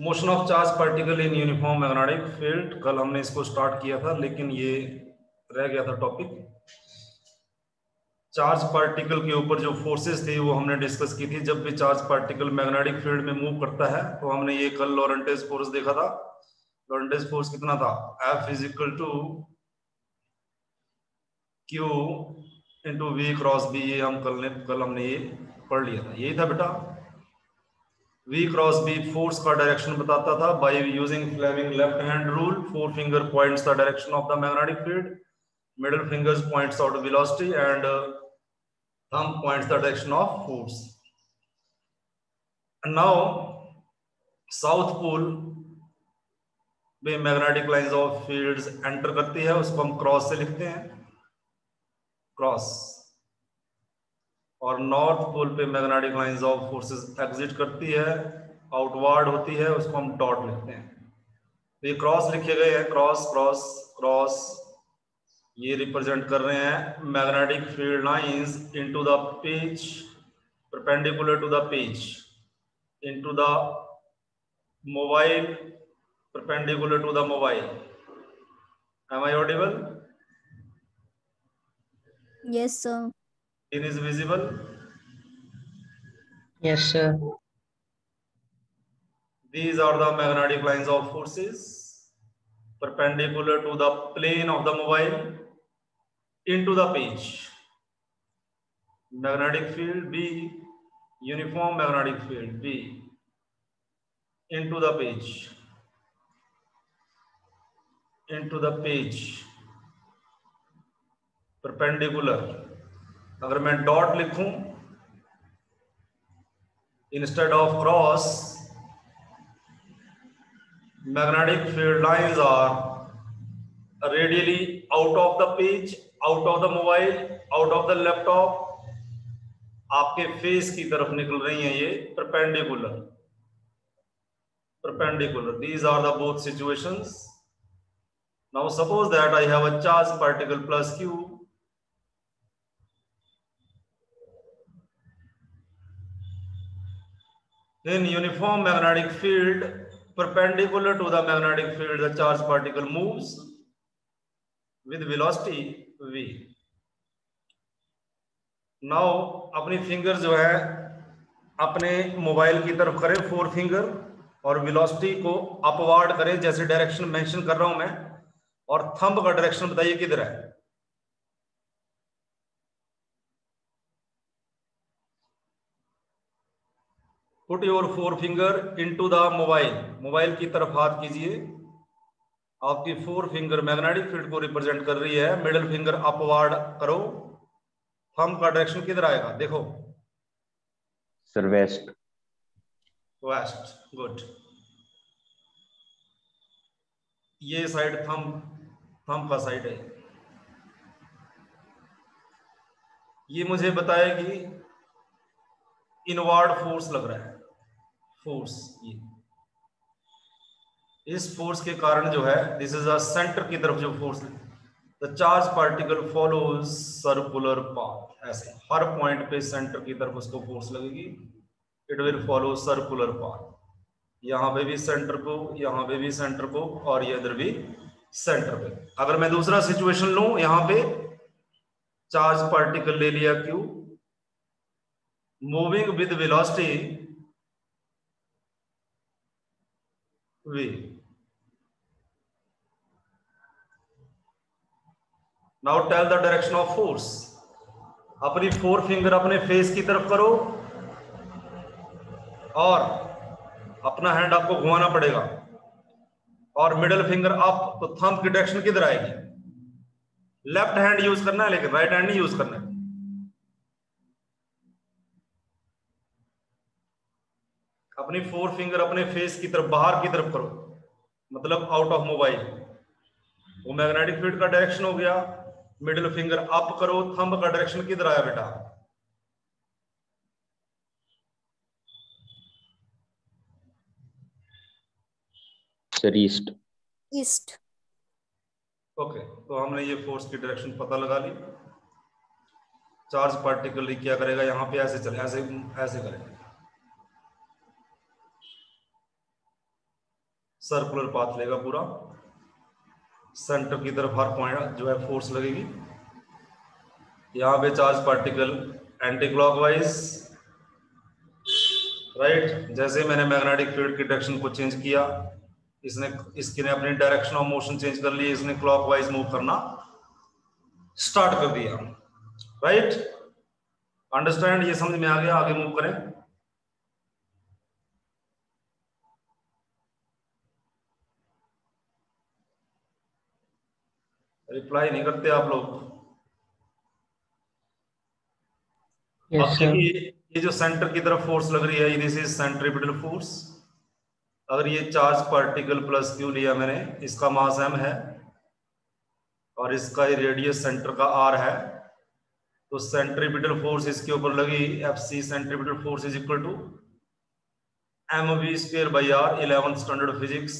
Motion of charge particle in uniform magnetic field, कल हमने इसको स्टार्ट किया था लेकिन ये रह गया था टॉपिक। चार्ज पार्टिकल के ऊपर जो फोर्सेस थी वो हमने डिस्कस की थी। जब भी चार्ज पार्टिकल मैग्नेटिक फील्ड में मूव करता है तो हमने ये कल लॉरेंटेज फोर्स देखा था। लॉरेंटेज फोर्स कितना था? F is equal to Q into V cross B। ये हम कल हमने ये पढ़ लिया था, यही था बेटा। V क्रॉस B फोर्स का डायरेक्शन बताता था by using Fleming left hand rule. 4 finger points the direction of the magnetic field, middle fingers points out velocity and thumb points the direction of force. And now south pole में magnetic lines of fields enter करती है, उसको हम cross से लिखते हैं, cross. और north pole पे magnetic lines of forces exit करती है, आउटवर्ड होती है, उसको हम डॉट लिखते हैं। तो ये क्रॉस लिखे गए हैं, क्रॉस क्रॉस क्रॉस, ये रिप्रेजेंट कर रहे हैं magnetic field lines into the page, perpendicular to the page, into the mobile, perpendicular to the mobile. Am I audible? Yes, sir. It is visible. Yes, sir. These are the magnetic lines of forces perpendicular to the plane of the mobile into the page. Magnetic field B, uniform magnetic field B into the page, into the page, perpendicular. अगर मैं dot लिखूं instead of cross, magnetic field lines are radially out of the page, out of the mobile, out of the laptop, आपके face की तरफ निकल रही हैं ये perpendicular, perpendicular. These are the both situations. Now suppose that I have a charge particle plus Q. In uniform magnetic field perpendicular to the magnetic field, the charge particle moves with velocity v. Now अपनी finger जो है अपने mobile की तरफ करें, 4 finger, और velocity को upward करें जैसे डायरेक्शन मेंशन कर रहा हूं मैं, और थंब का डायरेक्शन बताइए किधर है। Put your 4 finger into the mobile, mobile की तरफ हाथ कीजिए। आपकी 4 फिंगर मैग्नेटिक फील्ड को रिप्रेजेंट कर रही है, मिडिल फिंगर अपवर्ड करो, थंब का डायरेक्शन किधर आएगा देखो। Sir west, west, good. ये साइड थंब का साइड है। ये मुझे बताएगी इनवर्ड फोर्स लग रहा है, फोर्स। ये इस फोर्स के कारण जो है, दिस इज अ सेंटर की तरफ जो force, the charge particle follows circular path. ऐसे हर पॉइंट पे सेंटर की तरफ उसको फोर्स लगेगी, it will follow circular path. यहां पे भी सेंटर को, यहां पे भी सेंटर को, और ये इधर भी सेंटर पे। अगर मैं दूसरा सिचुएशन लूं, यहां पे चार्ज पार्टिकल ले लिया Q, moving with velocity v। Now tell the direction of force. अपनी 4 फिंगर अपने फेस की तरफ करो और अपना हैंड आपको घुमाना पड़ेगा, और मिडिल फिंगर अप, तो थंब की डायरेक्शन किधर आएगी? लेफ्ट हैंड यूज करना है, लेकिन राइट हैंड नहीं यूज करना है। अपनी 4 फिंगर अपने फेस की तरफ, बाहर की तरफ करो, मतलब आउट ऑफ मोबाइल। वो मैग्नेटिक फील्ड का डायरेक्शन हो गया। मिडिल फिंगर अप करो, थंब का डायरेक्शन किधर आया बेटा? Sir east. East. ओके, तो हमने ये फोर्स की डायरेक्शन पता लगा ली। चार्ज पार्टिकल क्या करेगा, यहां पे ऐसे चले, ऐसे ऐसे करेगा। सर्कुलर पाथ लेगा पूरा, सेंटर की तरफ हर पॉइंट जो है फोर्स लगेगी। यहाँ पे charge particle anti clockwise, right. जैसे मैंने मैग्नेटिक फील्ड की डायरेक्शन को चेंज किया, इसने अपनी डायरेक्शन ऑफ मोशन चेंज कर ली, इसने क्लॉकवाइज मूव करना स्टार्ट कर दिया, राइट। अंडरस्टैंड, ये समझ में आ गया? आगे मूव करें। रिप्लाई नहीं करते आप लोग। अब देखिए, ये जो सेंटर की तरफ फोर्स लग रही है, दिस इज सेंट्रीपिटल फोर्स। अगर ये चार्ज पार्टिकल प्लस क्यू लिया मैंने, इसका मास m है और इसका रेडियस सेंटर का r है, तो सेंट्रीपिटल फोर्स इसके ऊपर लगी Fc centripetal force is equal to mv square by r, 11th standard physics.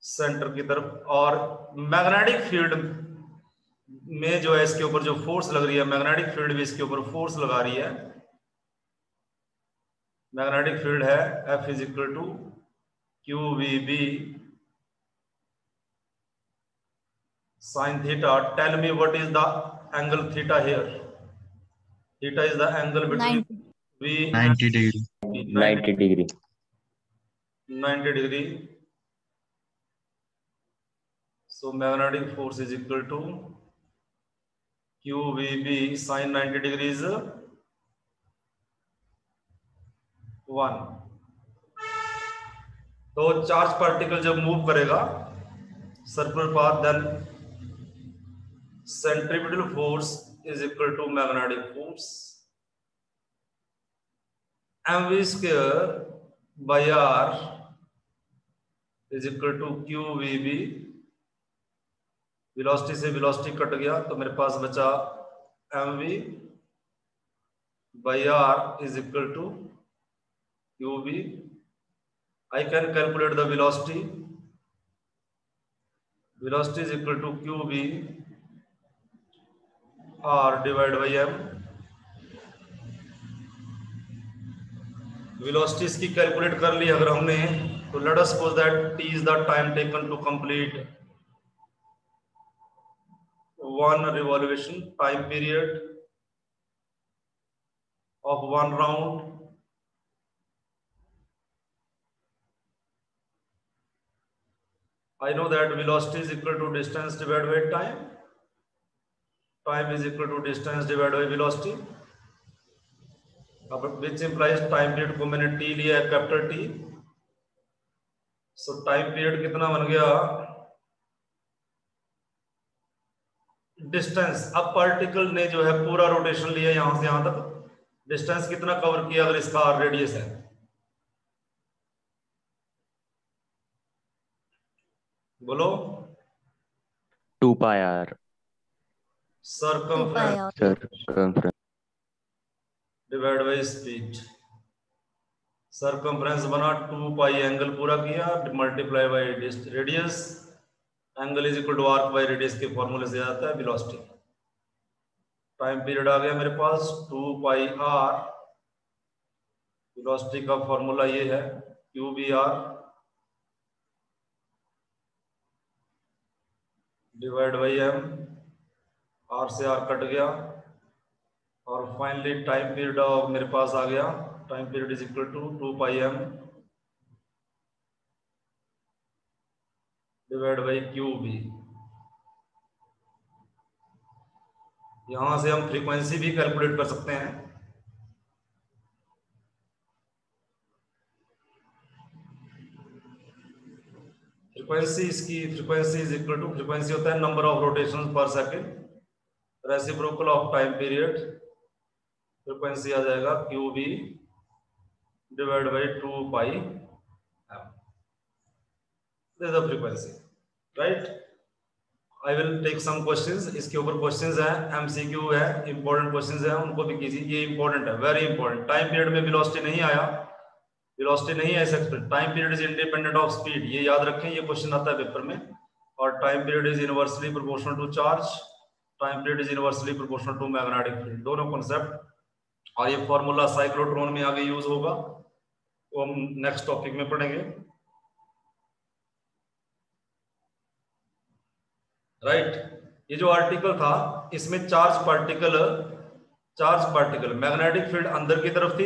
Centre की तरफ, और मैग्नेटिक फील्ड में जो है इसके ऊपर जो फोर्स लग रही है, मैग्नेटिक फील्ड भी इसके ऊपर फोर्स लगा रही है। मैग्नेटिक फील्ड है F is equal to QVB sin theta. Tell me what is the angle theta here? Theta is the angle between V 90 degree. 90 degree. 90 degree. So magnetic force is equal to QVB sin 90 degrees 1. तो charge particle जब move करेगा circular path, then centripetal force is equal to magnetic force mv square by r is equal to QVB। Velocity से velocity cut गया तो मेरे पास बचा mv by r is equal to QV। I can calculate the velocity. Velocity is equal to QV R divided by M. Velocity इसकी calculate कर ली अगर हमने, तो let us suppose that t is the time taken to complete one revolution, time period of one round. I know that velocity is equal to distance divided by time. Time is equal to distance divided by velocity. अब which implies time period को मैंने t लिया है, capital T. So time period कितना बन गया? Distance, अब particle ने जो है पूरा रोटेशन लिया यहां से यहां तक, डिस्टेंस कितना कवर किया अगर इसका r रेडियस है? बोलो। 2 pi r. Circumference divide by speed. Circumference बना 2 पाई, एंगल पूरा किया, multiply by radius. Angle is equal to arc by radius के फॉर्मूले से आता है वेलोसिटी। टाइम पीरियड आ गया मेरे पास 2 पाई r। वेलोसिटी का फॉर्मूला ये है QVR divide by m। r से r कट गया और फाइनली टाइम पीरियड मेरे पास आ गया, time period is equal to 2 pi m divide by QV। यहां से हम फ्रीक्वेंसी भी कैलकुलेट कर सकते हैं। Frequency is equal to, frequency होता है number of rotations per second, reciprocal of time period. Frequency आ जाएगा QV divide by 2 pi m। This is the frequency, right. I will take some questions, इसके ऊपर questions हैं, MCQ है, important questions हैं, उनको भी कीजिए। ये इंपॉर्टेंट है, वेरी इंपॉर्टेंट। टाइम पीरियड में वेलोसिटी नहीं आया, वेलोसिटी नहीं है expect, time period is independent of speed, ये याद रखें, ये क्वेश्चन आता है पेपर में। और time period is inversely proportional to charge, time period is inversely proportional to magnetic field, दोनों कॉन्सेप्ट। और ये फॉर्मूला साइक्लोट्रॉन में आगे यूज होगा, वो हम नेक्स्ट टॉपिक में पढ़ेंगे। राइट, ये जो आर्टिकल था इसमें चार्ज पार्टिकल मैग्नेटिक फील्ड अंदर की तरफ थी,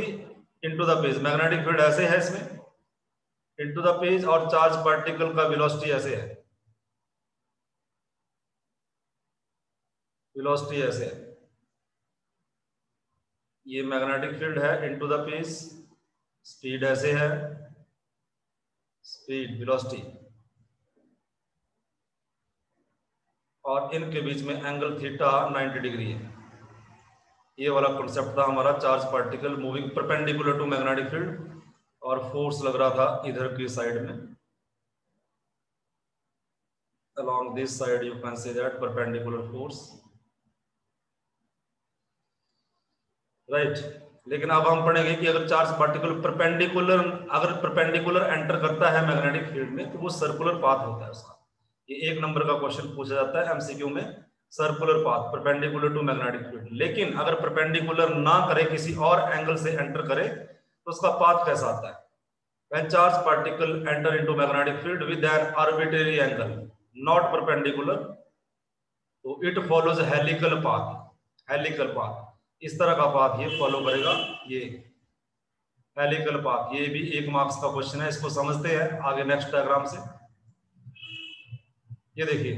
into the page magnetic field ऐसे है इसमें इनटू द पेज, और चार्ज पार्टिकल का वेलोसिटी ऐसे है, वेलोसिटी ऐसे है। ये मैग्नेटिक फील्ड है इनटू द पेज, स्पीड ऐसे है, स्पीड वेलोसिटी, और इनके बीच में एंगल थीटा 90 डिग्री है। ये वाला कॉन्सेप्ट था हमारा, charge particle moving perpendicular to magnetic field, और फोर्स लग रहा था इधर की साइड में, along this side you can say that perpendicular force, right। लेकिन अब हम पढ़ेंगे कि अगर चार्ज पार्टिकल परपेंडिकुलर एंटर करता है मैग्नेटिक फील्ड में तो वो सर्कुलर पाथ होता है उसका। ये 1 नंबर का क्वेश्चन पूछा जाता है एमसीक्यू में, circular path perpendicular to magnetic field. लेकिन अगर परपेंडिकुलर ना करे, किसी और एंगल से एंटर करे, तो उसका पाथ कैसा आता है? When charge particle enter into magnetic field with an arbitrary angle not perpendicular, तो it follows helical path, helical path, इस तरह का पाथ ये फॉलो करेगा, ये हेलिकल पाथ। ये भी 1 मार्क्स का क्वेश्चन है, इसको समझते हैं आगे नेक्स्ट डायग्राम से। ये देखिए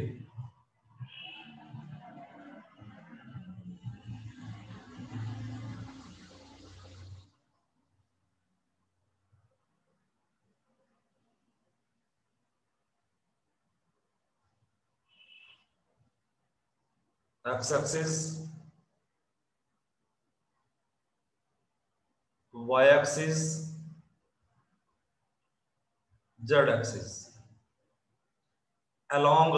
x axis, y axis, z axis, along